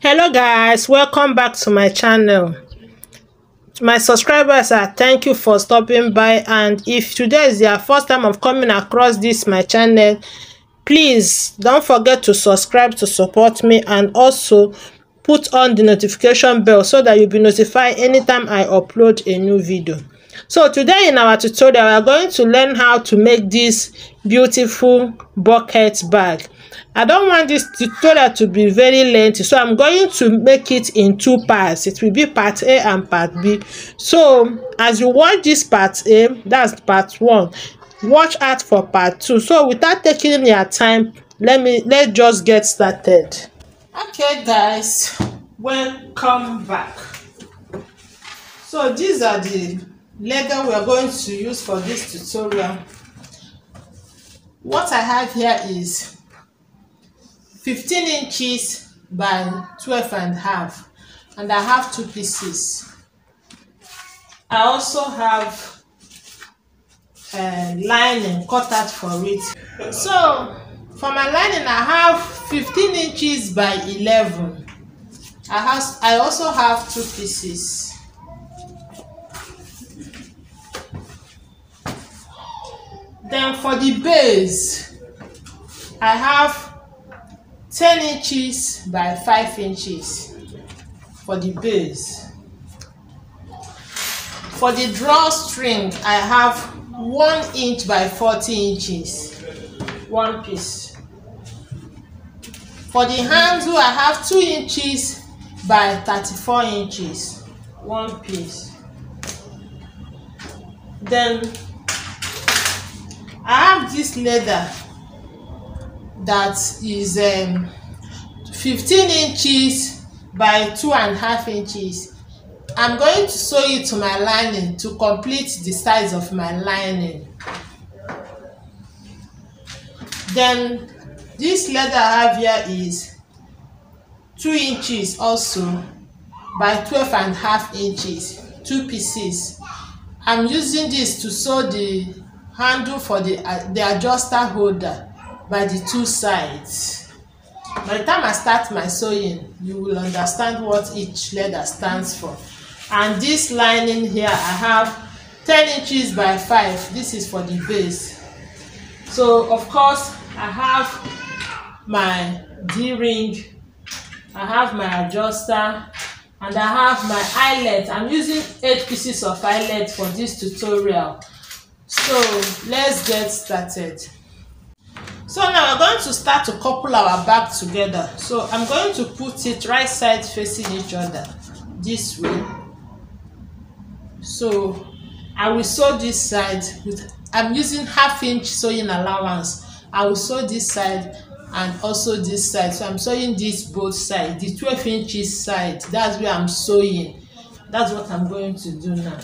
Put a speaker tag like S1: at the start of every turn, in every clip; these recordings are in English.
S1: Hello guys, welcome back to my channel. To my subscribers, thank you for stopping by, and if today is your first time of coming across this my channel, please don't forget to subscribe to support me, and also put on the notification bell so that you'll be notified anytime I upload a new video. So today in our tutorial, we are going to learn how to make this beautiful bucket bag. I don't want this tutorial to be very lengthy, so I'm going to make it in two parts. It will be part A and part B. So as you watch this part A, that's part 1, watch out for part 2. So without taking your time, let's just get started. Okay guys, welcome back. So these are the leather we are going to use for this tutorial. What I have here is 15 inches by 12 and a half, and I have 2 pieces. I also have lining cut out for it. So for my lining, I have 15 inches by 11. I also have 2 pieces. Then for the base, I have 10 inches by 5 inches for the base. For the drawstring, I have 1 inch by 40 inches, 1 piece. For the handle, I have 2 inches by 34 inches, 1 piece. Then I have this leather that is 15 inches by 2.5 inches. I'm going to sew it to my lining to complete the size of my lining. Then this leather I have here is 2 inches also by 12.5 inches, 2 pieces. I'm using this to sew the handle for the adjuster holder by the 2 sides. By the time I start my sewing, you will understand what each leather stands for. And this lining here, I have 10 inches by 5. This is for the base. So of course, I have my D-ring, I have my adjuster, and I have my eyelet. I'm using 8 pieces of eyelet for this tutorial. So let's get started. So now we're going to start to couple our bag together. So I'm going to put it right side facing each other this way. So I will sew this side with, I'm using 1/2 inch sewing allowance. I will sew this side and also this side. So I'm sewing this both sides, the 12 inches side. That's where I'm sewing. That's what I'm going to do now.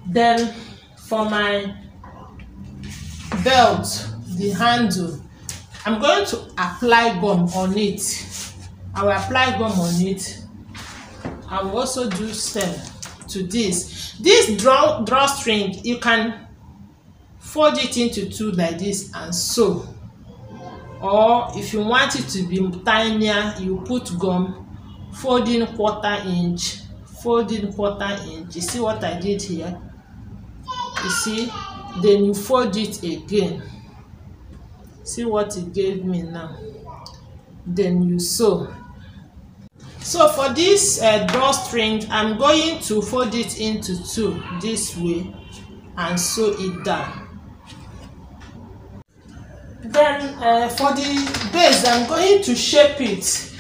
S1: Then for my belt, the handle, I'm going to apply gum on it. I will apply gum on it. I will also do stem to this. This drawstring, you can fold it into 2 like this and sew. Or if you want it to be tinier, you put gum, fold in 1/4 inch, fold in 1/4 inch. You see what I did here? You see? Then you fold it again. See what it gave me now. Then you sew. So for this drawstring, I'm going to fold it into 2 this way and sew it down. Then for the base, I'm going to shape it.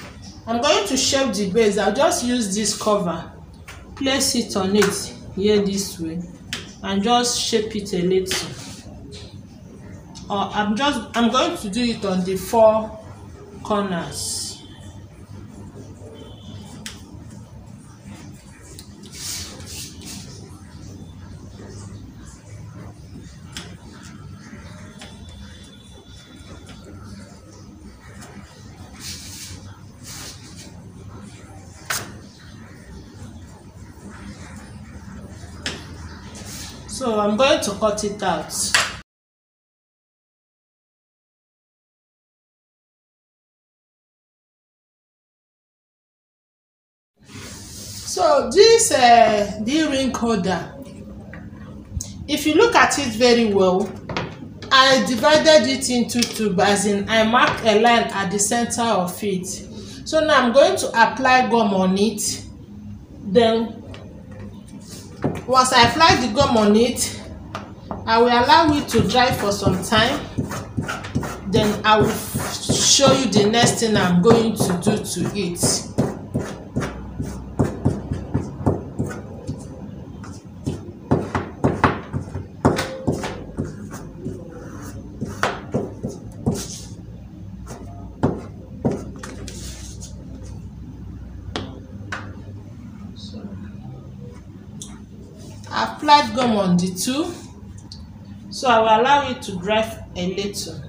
S1: I'm going to shape the base. I'll just use this cover, place it on it here this way, and just shape it a little. Or I'm going to do it on the 4 corners. So I'm going to cut it out. So this D-ring holder, if you look at it very well, I divided it into two, as in I marked a line at the center of it. So now I'm going to apply gum on it. Then once I apply the gum on it, I will allow it to dry for some time. Then I will show you the next thing I'm going to do to it. I applied gum on the two, so I will allow it to dry a little.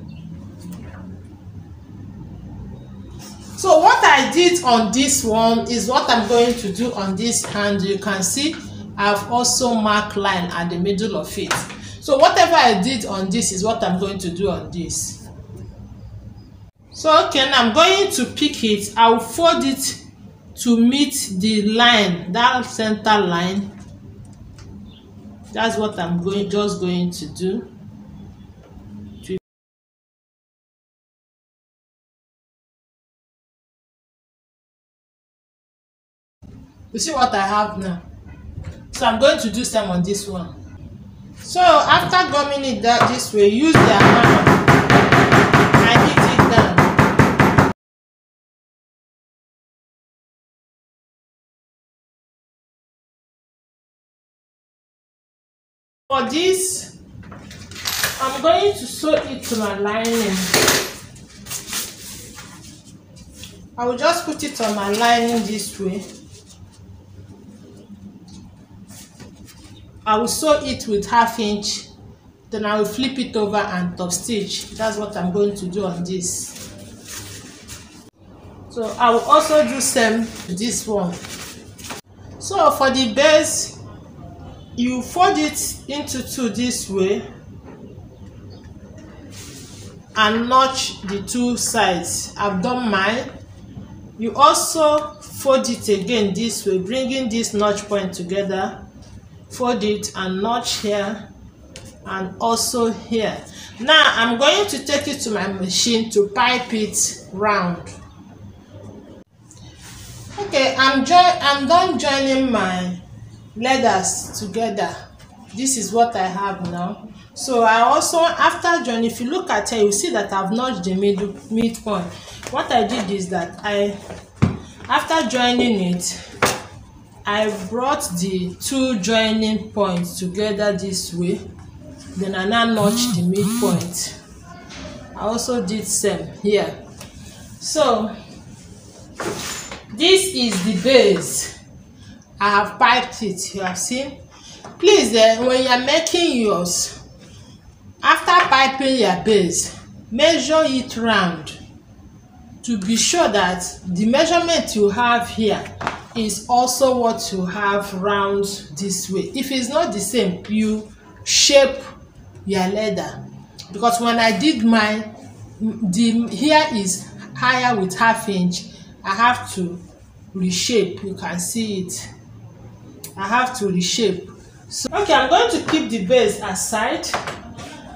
S1: So what I did on this one is what I'm going to do on this hand. You can see I've also marked line at the middle of it. So whatever I did on this is what I'm going to do on this. So okay, now I'm going to pick it. I will fold it to meet the line, that center line. That's what I'm just going to do. You see what I have now? So I'm going to do some on this one. So after gumming it this way, use the hammer and hit it down. For this, I'm going to sew it to my lining. I will just put it on my lining this way. I will sew it with 1/2 inch, then I will flip it over and top stitch. That's what I'm going to do on this. So I will also do same with this one. So for the base, you fold it into two this way and notch the two sides. I've done mine. You also fold it again this way, bringing this notch point together. Fold it and notch here and also here. Now I'm going to take it to my machine to pipe it round. Okay, I'm done joining my leathers together. This is what I have now. So I also, after joining, if you look at it, you see that I've notched the midpoint. What I did is that after joining it, I brought the two joining points together this way. Then I now notched the midpoint. I also did same here. So this is the base. I have piped it. You have seen. Please, when you are making yours, after piping your base, measure it round to be sure that the measurement you have here is also what you have round this way. If it's not the same, you shape your leather, because when I did mine, the here is higher with 1/2 inch. I have to reshape. You can see it. I have to reshape. So okay, I'm going to keep the base aside.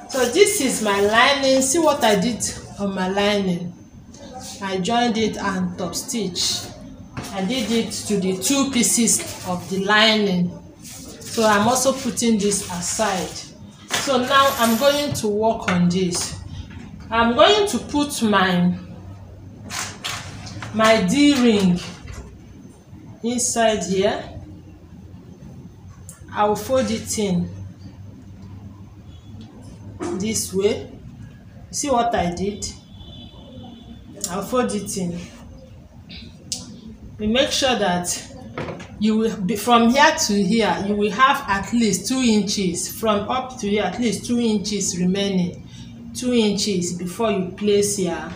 S1: So this is my lining. See what I did on my lining. I joined it and top stitch. I did it to the two pieces of the lining. So I'm also putting this aside. So now I'm going to work on this. I'm going to put my D-ring inside here. I will fold it in this way. See what I did? I'll fold it in. We make sure that you will be from here to here, you will have at least 2 inches from up to here, at least 2 inches remaining, 2 inches before you place your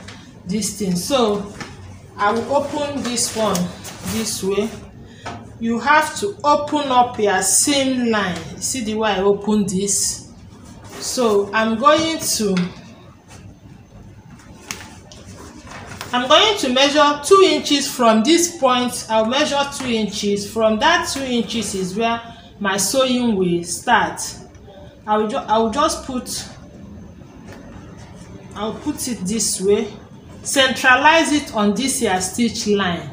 S1: this thing. So I will open this one this way. You have to open up your seam line. See the way I open this? So I'm going to I'm going to measure 2 inches from this point. I'll measure 2 inches. From that 2 inches is where my sewing will start. I'll put it this way, centralize it on this here stitch line.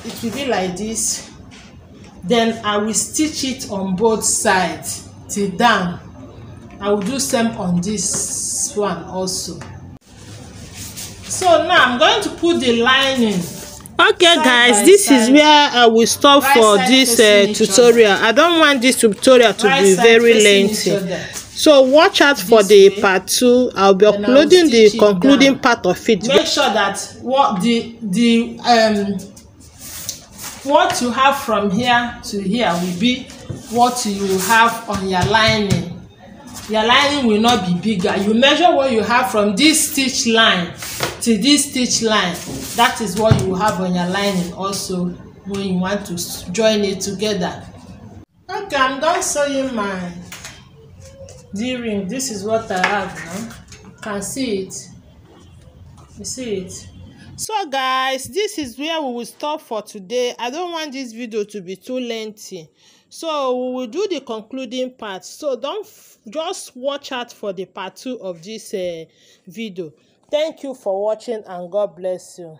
S1: It will be like this. Then I will stitch it on both sides till down. I will do same on this one also. So now I'm going to put the lining. Okay guys, this is where I will stop for this tutorial. I don't want this tutorial to be very lengthy, so watch out for the part 2. I'll be uploading the concluding part of it. Make sure that what you have from here to here will be what you have on your lining. Your lining will not be bigger. You measure what you have from this stitch line to this stitch line. That is what you will have on your lining also when you want to join it together. Okay, I'm done sewing my D-ring. This is what I have now. You can see it. You see it. So guys, this is where we will stop for today. I don't want this video to be too lengthy, so we will do the concluding part. So don't just watch out for the part 2 of this video. Thank you for watching and God bless you.